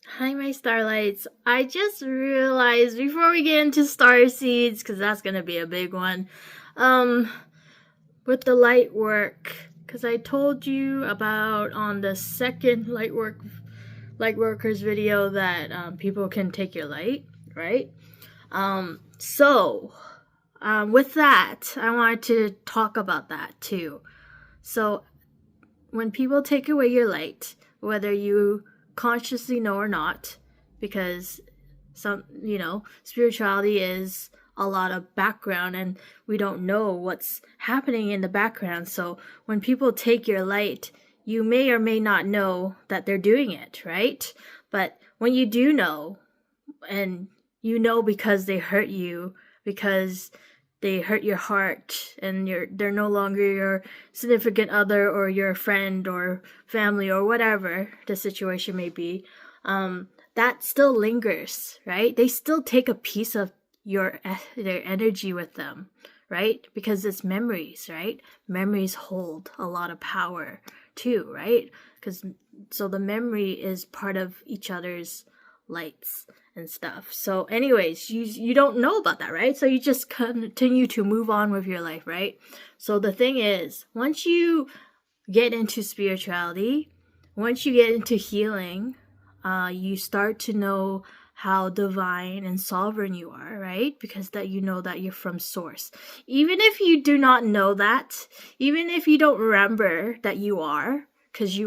Hi, my starlights. I just realized before we get into star seeds, because that's gonna be a big one, um, with the light work, because I told you about on the second light workers video that people can take your light, right? With that, I wanted to talk about that too. So when people take away your light, whether you consciously know or not, because spirituality is a lot of background and we don't know what's happening in the background. So when people take your light, you may or may not know that they're doing it, right? But when you do know, and you know because they hurt you, because they hurt your heart, and they're no longer your significant other or your friend or family or whatever the situation may be, that still lingers, right? They still take a piece of their energy with them, right? Because it's memories, right? Memories hold a lot of power too, right? Because so the memory is part of each other's lights and stuff. So anyways, you don't know about that, right? So you just continue to move on with your life, right? So the thing is, once you get into spirituality, once you get into healing, you start to know how divine and sovereign you are, right? Because that you know that you're from source. Even if you do not know that, even if you don't remember that you are, because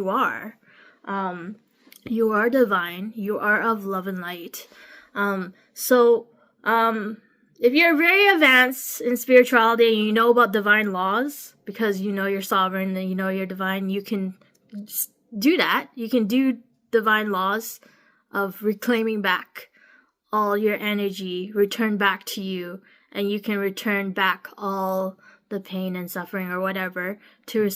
um, you are divine. You are of love and light. Um, so, if you're very advanced in spirituality and you know about divine laws, because you know you're sovereign and you know you're divine, you can do that. You can do divine laws of reclaiming back all your energy, return back to you, and you can return back all the pain and suffering or whatever to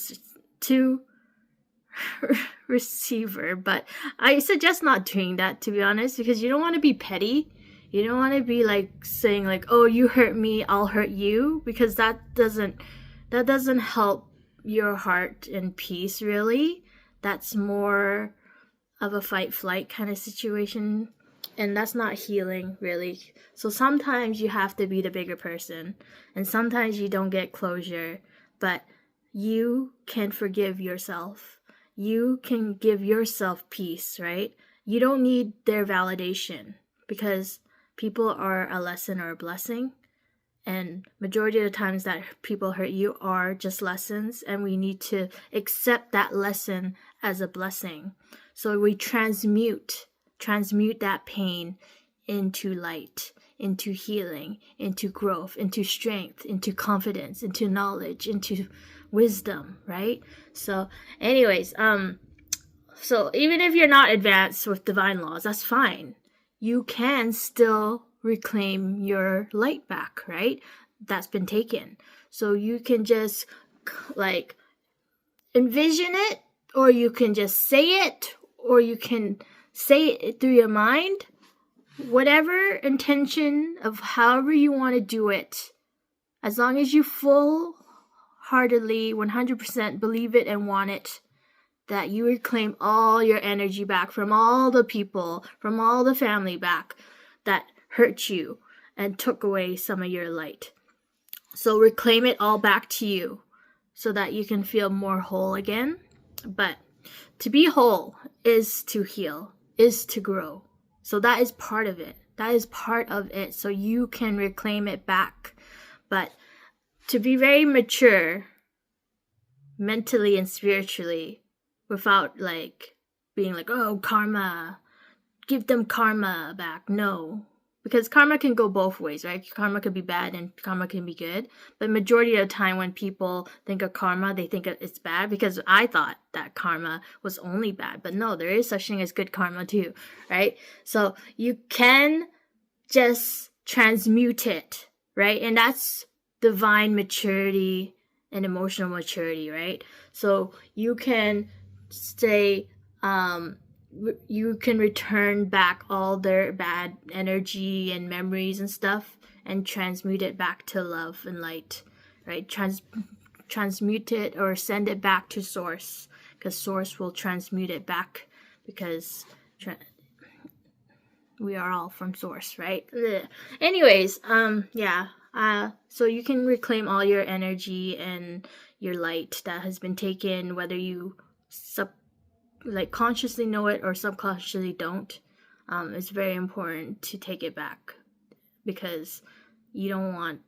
receiver. But I suggest not doing that, to be honest, because you don't want to be petty. You don't want to be like saying like, "Oh, you hurt me, I'll hurt you," because that doesn't help your heart and peace really. That's more of a fight flight kind of situation, and that's not healing really. So sometimes you have to be the bigger person, and sometimes you don't get closure, but you can forgive yourself. You can give yourself peace, right? You don't need their validation, because people are a lesson or a blessing, and majority of the times that people hurt you are just lessons, and we need to accept that lesson as a blessing. So we transmute that pain into light, into healing, into growth, into strength, into confidence, into knowledge, into wisdom, right? So anyways, so even if you're not advanced with divine laws, that's fine. You can still reclaim your light back, right? That's been taken. So you can just like envision it, or you can just say it, or you can say it through your mind. Whatever intention of however you want to do it, as long as you full heartedly 100% believe it and want it, that you reclaim all your energy back from all the people, from all the family back that hurt you and took away some of your light. So reclaim it all back to you so that you can feel more whole again. But to be whole is to heal, is to grow. So that is part of it. That is part of it. So you can reclaim it back. But to be very mature mentally and spiritually, without like being like, "Oh, karma, give them karma back." No, because karma can go both ways, right? Karma can be bad and karma can be good. But majority of the time when people think of karma, they think it's bad, because I thought that karma was only bad. But no, there is such thing as good karma too, right? So you can just transmute it, right? And that's divine maturity and emotional maturity, right? So you can stay you can return back all their bad energy and memories and stuff and transmute it back to love and light, right? Transmute it or send it back to source, because source will transmute it back, because We are all from source, right? Ugh. Anyways, yeah. So you can reclaim all your energy and your light that has been taken, whether you consciously know it or subconsciously don't. It's very important to take it back, because you don't want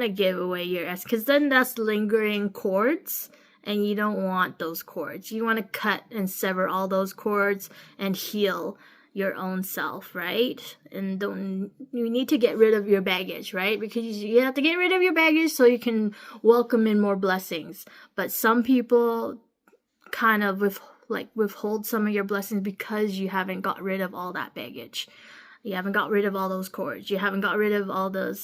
to give away your essence, because then that's lingering cords, and you don't want those cords. You want to cut and sever all those cords and heal your own self, right? And you need to get rid of your baggage, right? Because you have to get rid of your baggage so you can welcome in more blessings. But some people kind of withhold some of your blessings because you haven't got rid of all that baggage. You haven't got rid of all those cords. You haven't got rid of all the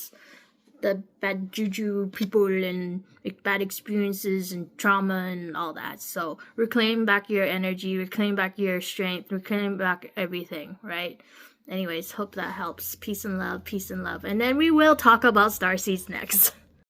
bad juju people and bad experiences and trauma and all that. So reclaim back your energy, reclaim back your strength, reclaim back everything, right? Anyways, hope that helps. Peace and love, peace and love. And then we will talk about starseeds next.